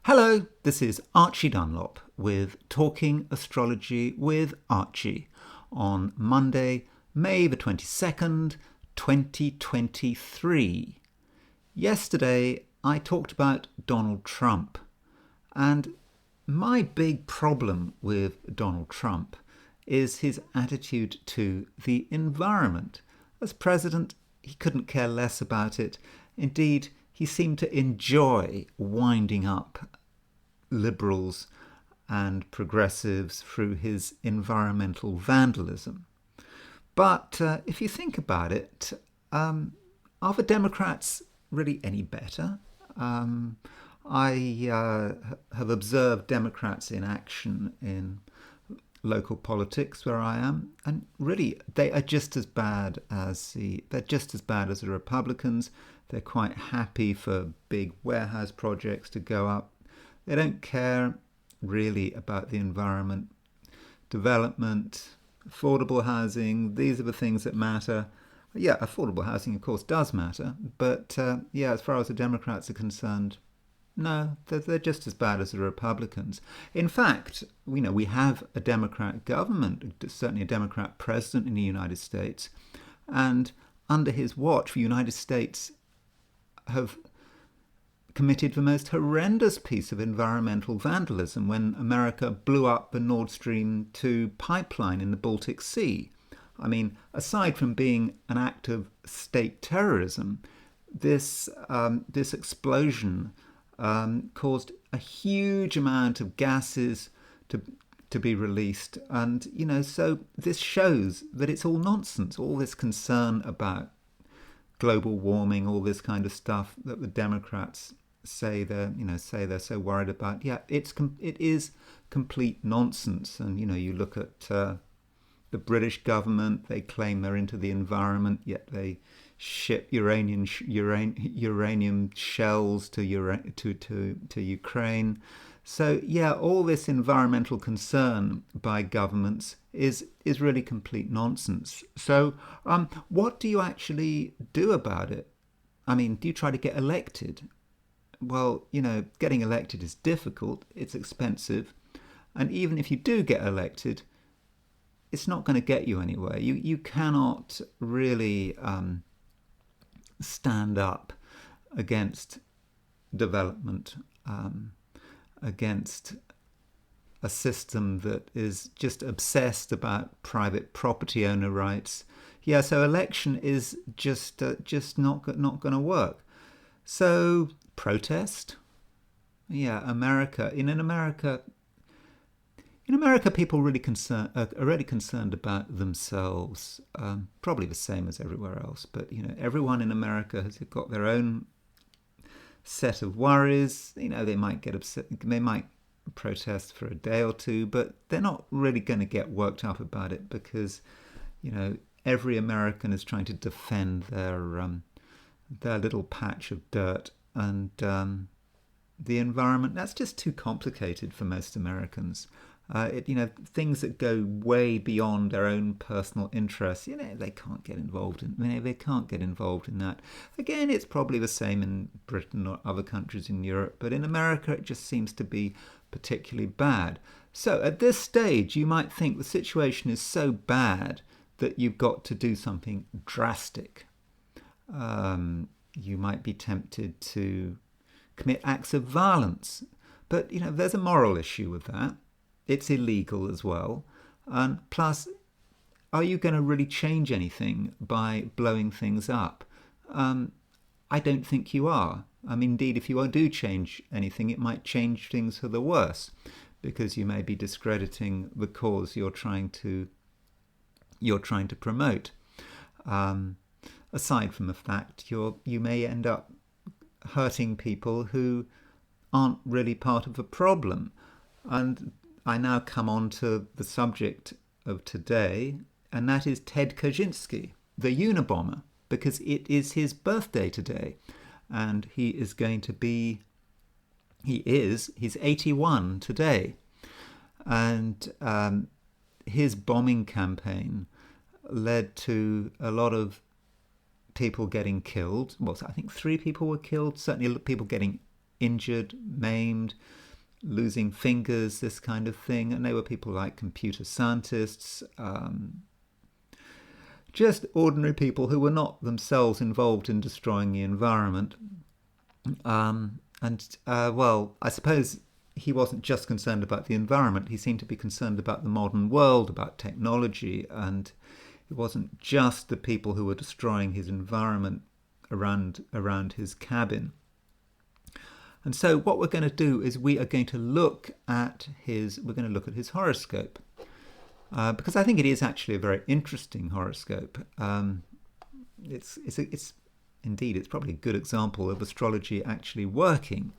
Hello, this is Archie Dunlop with Talking Astrology with Archie on Monday, May the 22nd, 2023. Yesterday, I talked about Donald Trump, and my big problem with Donald Trump is his attitude to the environment. As president, he couldn't care less about it. Indeed, he seemed to enjoy winding up liberals and progressives through his environmental vandalism. But if you think about it, are the Democrats really any better? I have observed Democrats in action in local politics where I am, and really they're just as bad as the Republicans. They're quite happy for big warehouse projects to go up. They don't care really about the environment, development, affordable housing. These are the things that matter. Yeah, affordable housing, of course, does matter. But as far as the Democrats are concerned, no, they're just as bad as the Republicans. In fact, we have a Democrat government, certainly a Democrat president in the United States. And under his watch, the United States have committed the most horrendous piece of environmental vandalism when America blew up the Nord Stream 2 pipeline in the Baltic Sea. I mean, aside from being an act of state terrorism, this explosion caused a huge amount of gases to be released, and so this shows that it's all nonsense. All this concern about global warming, all this kind of stuff that the Democrats say they're so worried about. Yeah, it is complete nonsense. And you look at the British government. They claim they're into the environment, yet they ship uranium shells to Ukraine. So yeah, all this environmental concern by governments is really complete nonsense. So what do you actually do about it? I mean, do you try to get elected? Well, getting elected is difficult, it's expensive, and even if you do get elected, it's not going to get you anywhere. You cannot really stand up against development, against a system that is just obsessed about private property owner rights. Yeah, so election is just not going to work. So protest. Yeah, In America, people really are already concerned about themselves, probably the same as everywhere else. But everyone in America has got their own set of worries. They might get upset. They might protest for a day or two, but they're not really going to get worked up about it because every American is trying to defend their little patch of dirt, and the environment. That's just too complicated for most Americans. Things that go way beyond their own personal interests, they can't get involved in. They can't get involved in that. Again, it's probably the same in Britain or other countries in Europe, but in America, it just seems to be particularly bad. So at this stage, you might think the situation is so bad that you've got to do something drastic. You might be tempted to commit acts of violence, but there's a moral issue with that. It's illegal as well. And plus, are you going to really change anything by blowing things up? I don't think you are. I mean, indeed, if you do change anything, it might change things for the worse, because you may be discrediting the cause you're trying to promote. Aside from the fact you may end up hurting people who aren't really part of the problem. And I now come on to the subject of today, and that is Ted Kaczynski, the Unabomber, because it is his birthday today, and he's 81 today. And his bombing campaign led to a lot of people getting killed. Well, I think 3 people were killed, certainly people getting injured, maimed, losing fingers, this kind of thing. And they were people like computer scientists, just ordinary people who were not themselves involved in destroying the environment. Well, I suppose he wasn't just concerned about the environment. He seemed to be concerned about the modern world, about technology, and it wasn't just the people who were destroying his environment around his cabin. And so what we're going to do is we are going to look at his horoscope, because I think it is actually a very interesting horoscope. It's probably a good example of astrology actually working.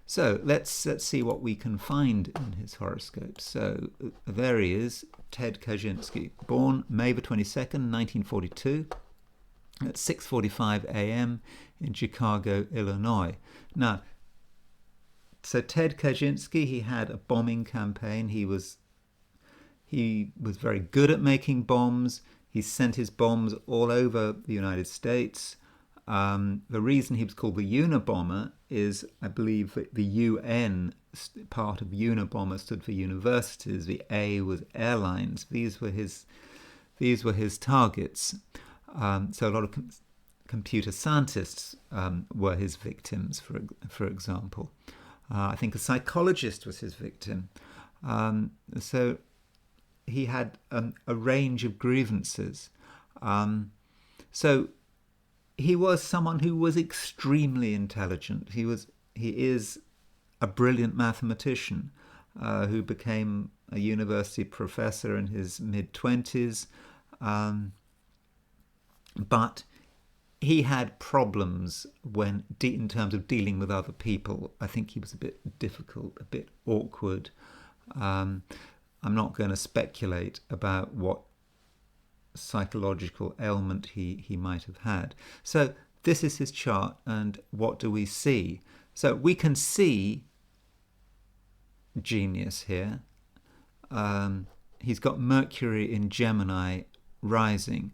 So let's see what we can find in his horoscope. So there he is, Ted Kaczynski, born May the 22nd, 1942, at 6:45 a.m. in Chicago, Illinois. Now, so Ted Kaczynski, he had a bombing campaign. He was very good at making bombs. He sent his bombs all over the United States. The reason he was called the Unabomber is, I believe, that the UN part of Unabomber stood for universities. The A was airlines. These were his targets. So a lot of computer scientists were his victims, for example. I think a psychologist was his victim. So he had a range of grievances. So he was someone who was extremely intelligent. He is a brilliant mathematician who became a university professor in his mid-20s. But he had problems in terms of dealing with other people. I think he was a bit difficult, a bit awkward. I'm not going to speculate about what psychological ailment he might have had. So this is his chart, and what do we see? So we can see genius here. He's got Mercury in Gemini rising.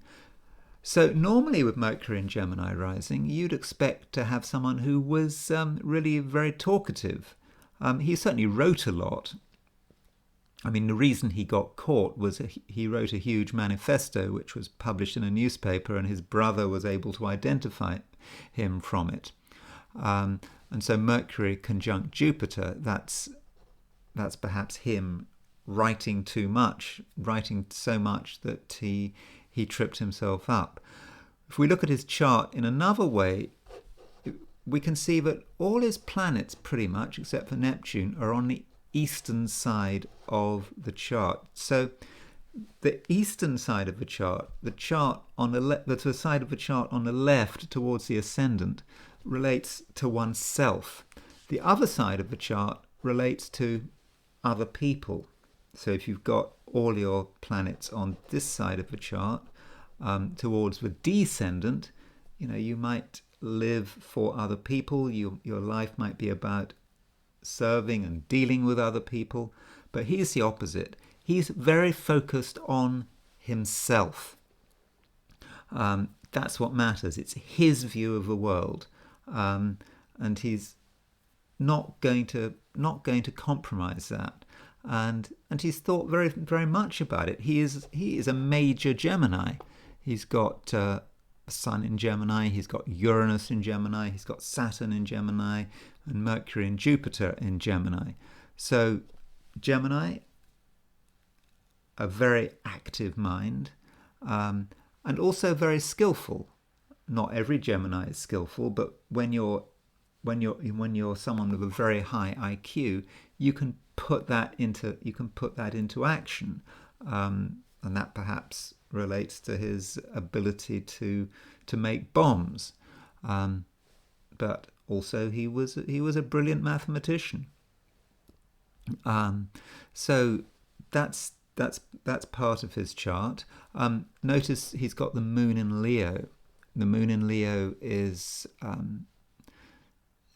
So normally with Mercury in Gemini rising, you'd expect to have someone who was really very talkative. He certainly wrote a lot. I mean, the reason he got caught was he wrote a huge manifesto which was published in a newspaper, and his brother was able to identify him from it. And so Mercury conjunct Jupiter, that's perhaps him writing too much, writing so much that he tripped himself up. If we look at his chart in another way, we can see that all his planets, pretty much, except for Neptune, are on the eastern side of the chart. So the eastern side of the chart on the side of the chart on the left towards the ascendant, relates to oneself. The other side of the chart relates to other people. So if you've got all your planets on this side of the chart, towards the descendant, you might live for other people. Your life might be about serving and dealing with other people. But he's the opposite. He's very focused on himself. That's what matters. It's his view of the world, and he's not going to compromise that. And he's thought very, very much about it. He is a major Gemini. He's got Sun in Gemini. He's got Uranus in Gemini. He's got Saturn in Gemini, and Mercury and Jupiter in Gemini. So Gemini, a very active mind, and also very skillful. Not every Gemini is skillful, but when you're someone with a very high IQ, you can put that into action, and that perhaps relates to his ability to make bombs. But also he was a brilliant mathematician. So that's part of his chart. Notice he's got the moon in Leo. The moon in Leo is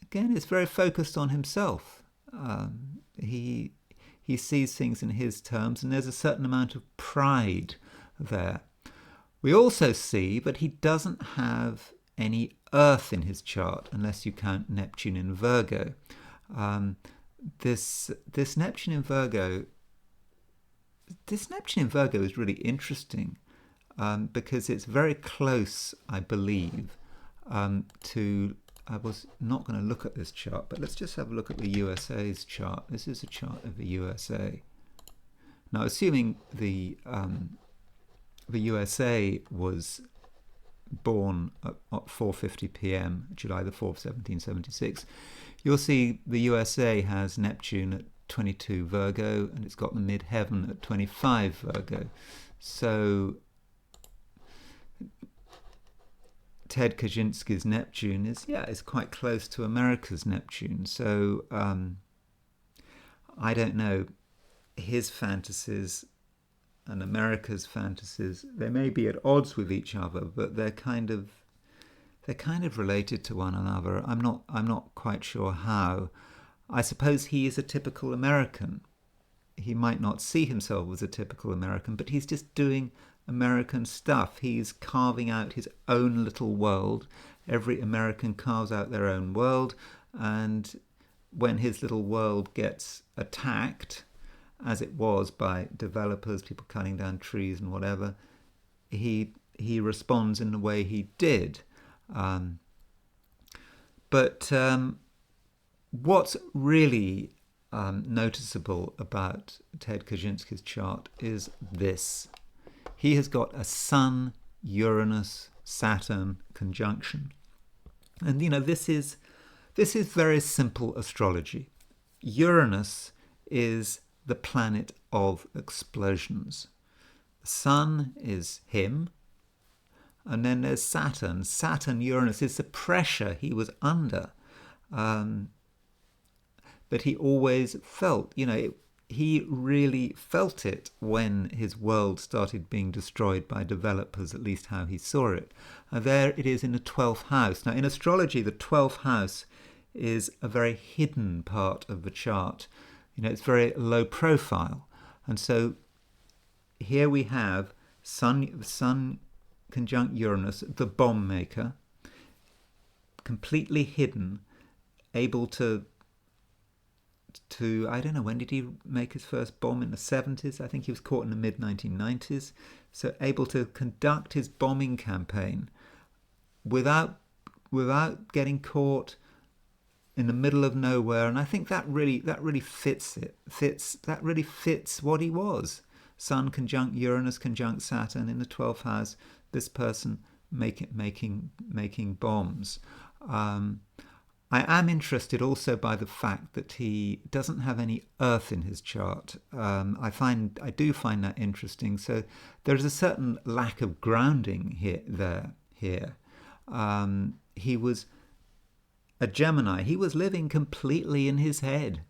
again, it's very focused on himself. He sees things in his terms, and there's a certain amount of pride there. We also see that he doesn't have any Earth in his chart, unless you count Neptune in Virgo. Um, this Neptune in Virgo, is really interesting because it's very close, I believe, to. I was not going to look at this chart, but let's just have a look at the USA's chart. This is a chart of the USA. Now, assuming the USA was born at 4:50 p.m. July the 4th, 1776, you'll see the USA has Neptune at 22 Virgo, and it's got the midheaven at 25 Virgo. So Ted Kaczynski's Neptune is quite close to America's Neptune. So I don't know, his fantasies and America's fantasies, they may be at odds with each other, but they're kind of related to one another. I'm not quite sure how. I suppose he is a typical American. He might not see himself as a typical American, but he's just doing American stuff. He's carving out his own little world. Every American carves out their own world, and when his little world gets attacked, as it was by developers, people cutting down trees and whatever, he responds in the way he did. But what's really noticeable about Ted Kaczynski's chart is this. He has got a Sun, Uranus, Saturn conjunction. And, this is very simple astrology. Uranus is the planet of explosions. The Sun is him. And then there's Saturn. Uranus is the pressure he was under. But he always felt, he really felt it when his world started being destroyed by developers, at least how he saw it. There it is in the 12th house. Now, in astrology, the 12th house is a very hidden part of the chart. It's very low profile. And so here we have Sun conjunct Uranus, the bomb maker, completely hidden, able to I don't know, when did he make his first bomb? In the 70s? I think he was caught in the mid-1990s. So able to conduct his bombing campaign without getting caught in the middle of nowhere. And I think that really fits what he was. Sun conjunct Uranus conjunct Saturn in the 12th house. This person making bombs. I am interested also by the fact that he doesn't have any Earth in his chart. I do find that interesting. So there is a certain lack of grounding here. He was a Gemini. He was living completely in his head.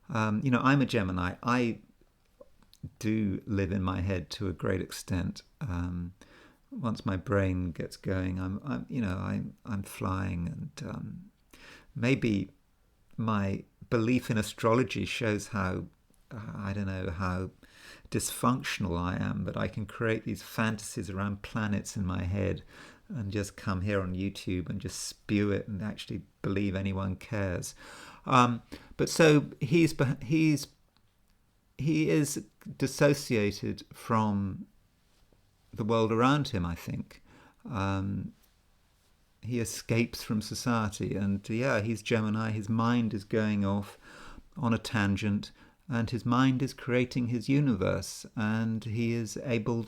I'm a Gemini. I do live in my head to a great extent. Once my brain gets going, I'm flying, and maybe my belief in astrology shows how I don't know how dysfunctional I am, but I can create these fantasies around planets in my head and just come here on YouTube and just spew it and actually believe anyone cares. But so he is dissociated from the world around him, I think. He escapes from society, and he's Gemini. His mind is going off on a tangent, and his mind is creating his universe, and he is able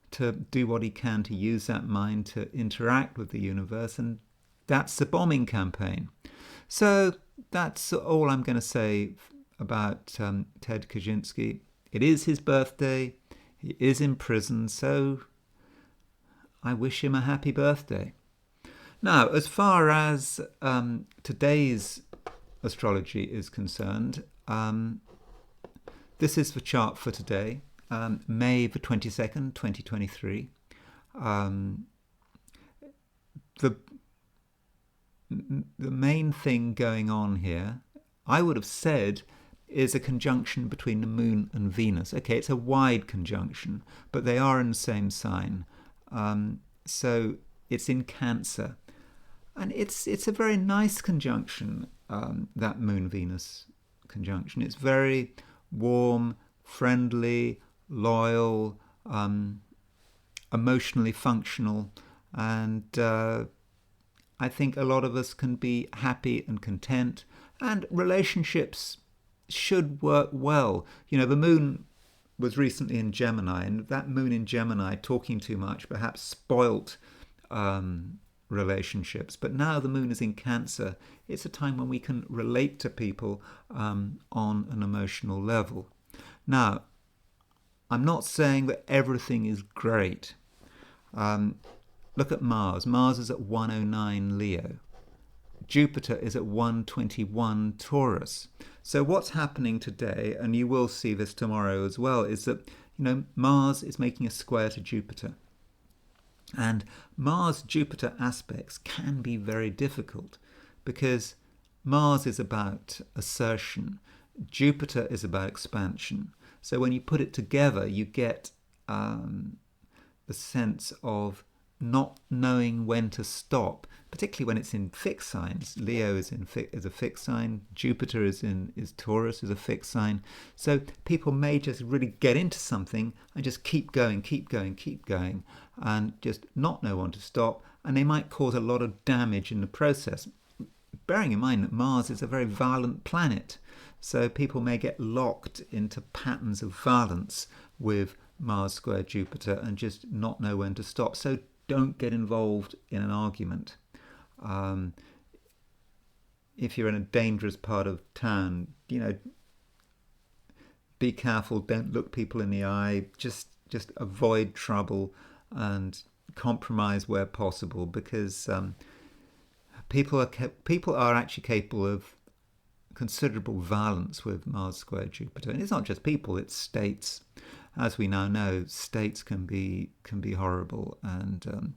to do what he can to use that mind to interact with the universe, and that's the bombing campaign. So that's all I'm going to say about Ted Kaczynski. It is his birthday. He is in prison, so I wish him a happy birthday. Now, as far as today's astrology is concerned, this is the chart for today, May the 22nd, 2023. The main thing going on here, I would have said, is a conjunction between the Moon and Venus. Okay, it's a wide conjunction, but they are in the same sign. So it's in Cancer. And it's a very nice conjunction. that Moon-Venus conjunction. It's very warm, friendly, loyal, emotionally functional, and I think a lot of us can be happy and content, and relationships should work well. The moon was recently in Gemini, and that moon in Gemini, talking too much, perhaps spoilt relationships. But now the moon is in Cancer. It's a time when we can relate to people on an emotional level. Now, I'm not saying that everything is great. Look at Mars. Mars is at 109 Leo. Jupiter is at 121 Taurus. So what's happening today, and you will see this tomorrow as well, is that Mars is making a square to Jupiter. And Mars-Jupiter aspects can be very difficult because Mars is about assertion, Jupiter is about expansion. So when you put it together, you get the sense of not knowing when to stop, particularly when it's in fixed signs. Leo is a fixed sign. Jupiter is Taurus is a fixed sign. So people may just really get into something and just keep going, and just not know when to stop. And they might cause a lot of damage in the process. Bearing in mind that Mars is a very violent planet, so people may get locked into patterns of violence with Mars square Jupiter and just not know when to stop. So don't get involved in an argument. If you're in a dangerous part of town, be careful. Don't look people in the eye. Just avoid trouble and compromise where possible, because people are actually capable of considerable violence with Mars square Jupiter. And it's not just people; it's states. As we now know, states can be horrible, and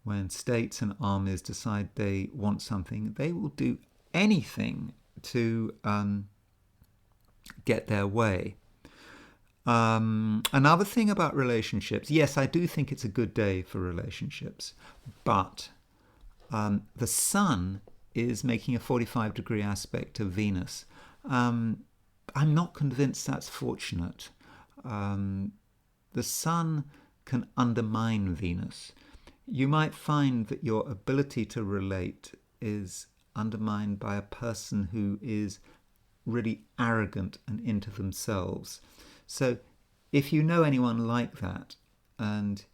when states and armies decide they want something, they will do anything to get their way. Another thing about relationships, yes, I do think it's a good day for relationships, but the Sun is making a 45-degree aspect to Venus. I'm not convinced that's fortunate. The Sun can undermine Venus. You might find that your ability to relate is undermined by a person who is really arrogant and into themselves. So if you know anyone like that and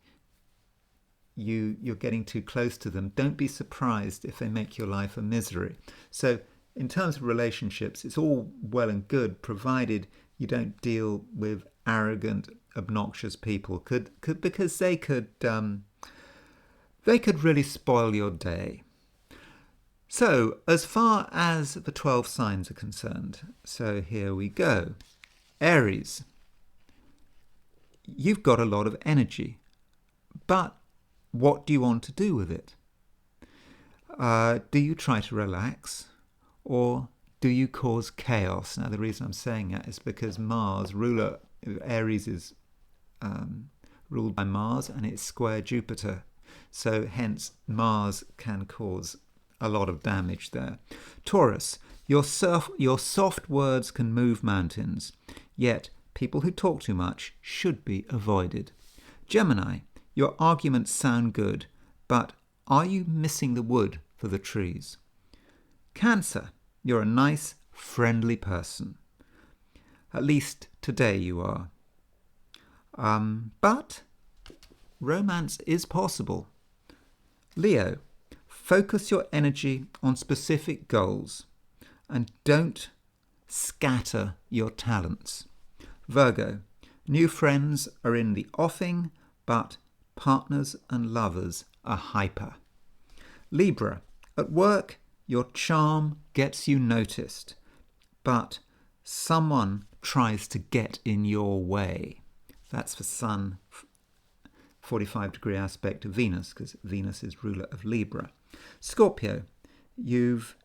you're getting too close to them, don't be surprised if they make your life a misery. So in terms of relationships, it's all well and good, provided you don't deal with arrogant, obnoxious people, because they could really spoil your day. So as far as the 12 signs are concerned, so here we go. Aries, you've got a lot of energy, but what do you want to do with it? Do you try to relax, or do you cause chaos? Now, the reason I'm saying that is because Mars, Aries is ruled by Mars, and it's square Jupiter. So hence, Mars can cause a lot of damage there. Taurus, your soft words can move mountains, yet people who talk too much should be avoided. Gemini, your arguments sound good, but are you missing the wood for the trees? Cancer, you're a nice, friendly person. At least today you are. But romance is possible. Leo, focus your energy on specific goals and don't scatter your talents. Virgo, new friends are in the offing, but partners and lovers are hyper. Libra, at work, your charm gets you noticed, but someone tries to get in your way. That's for Sun, 45-degree aspect to Venus, because Venus is ruler of Libra. Scorpio, you've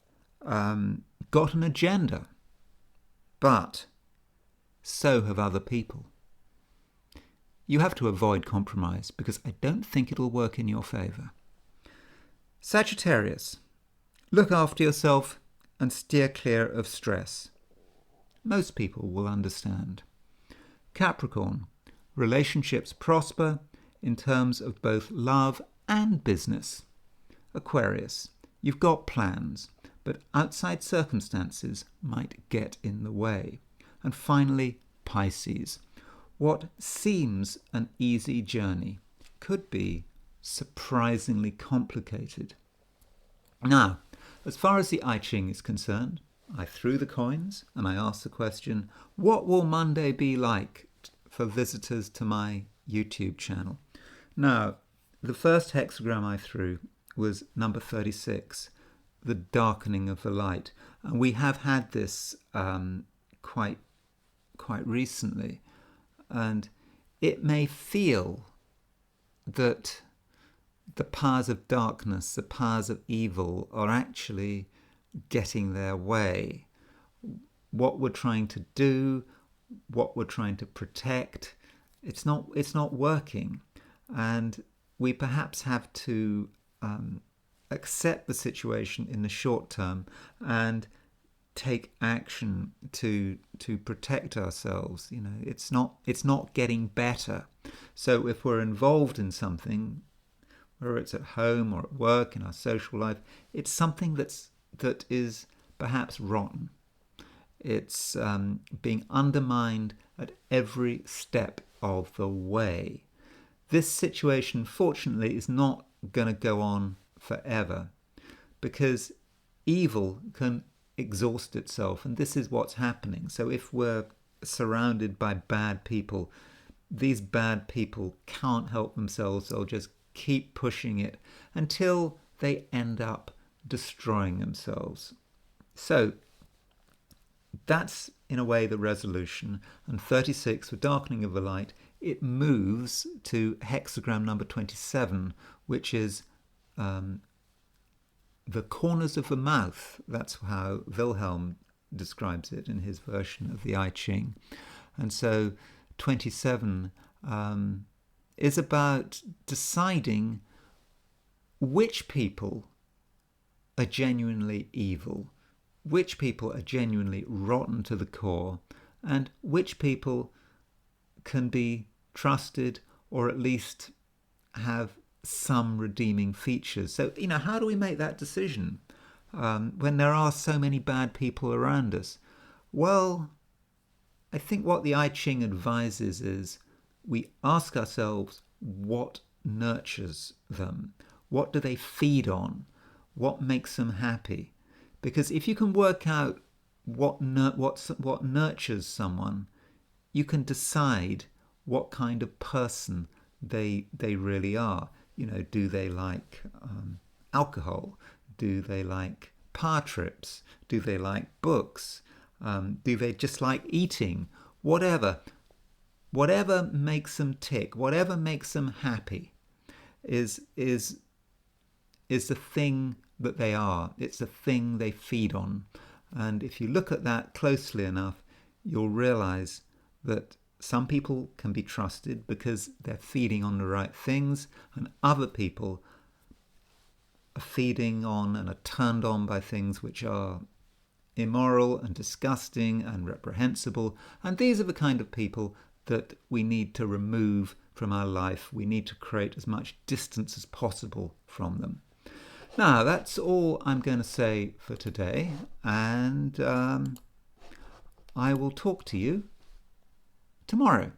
got an agenda, but so have other people. You have to avoid compromise, because I don't think it'll work in your favour. Sagittarius, look after yourself and steer clear of stress. Most people will understand. Capricorn, relationships prosper in terms of both love and business. Aquarius, you've got plans, but outside circumstances might get in the way. And finally, Pisces, what seems an easy journey could be surprisingly complicated. Now, as far as the I Ching is concerned, I threw the coins and I asked the question, what will Monday be like for visitors to my YouTube channel? Now, the first hexagram I threw was number 36, the darkening of the light. And we have had this quite recently. And it may feel that the powers of darkness, the powers of evil are actually getting their way. What we're trying to do, what we're trying to protect, it's not working. And we perhaps have to accept the situation in the short term and take action to protect ourselves. You know, it's not getting better. So if we're involved in something, whether it's at home or at work, in our social life, it's something that is perhaps rotten. It's being undermined at every step of the way. This situation, fortunately, is not going to go on forever, because evil can exhaust itself, and this is what's happening. So if we're surrounded by bad people, these bad people can't help themselves. They'll just keep pushing it until they end up destroying themselves. So that's, in a way, the resolution. And 36, the darkening of the light, it moves to hexagram number 27, which is the corners of the mouth. That's how Wilhelm describes it in his version of the I Ching. And so 27 is about deciding which people are genuinely evil, which people are genuinely rotten to the core, and which people can be trusted or at least have some redeeming features. So, how do we make that decision when there are so many bad people around us? Well, I think what the I Ching advises is we ask ourselves what nurtures them. What do they feed on? What makes them happy? Because if you can work out what nurtures someone, you can decide what kind of person they really are. Do they like alcohol? Do they like power trips? Do they like books? Do they just like eating? Whatever makes them tick, whatever makes them happy, is the thing that they are. It's the thing they feed on. And if you look at that closely enough, you'll realize that some people can be trusted because they're feeding on the right things, and other people are feeding on and are turned on by things which are immoral and disgusting and reprehensible. And these are the kind of people that we need to remove from our life. We need to create as much distance as possible from them. Now, that's all I'm going to say for today, and I will talk to you tomorrow.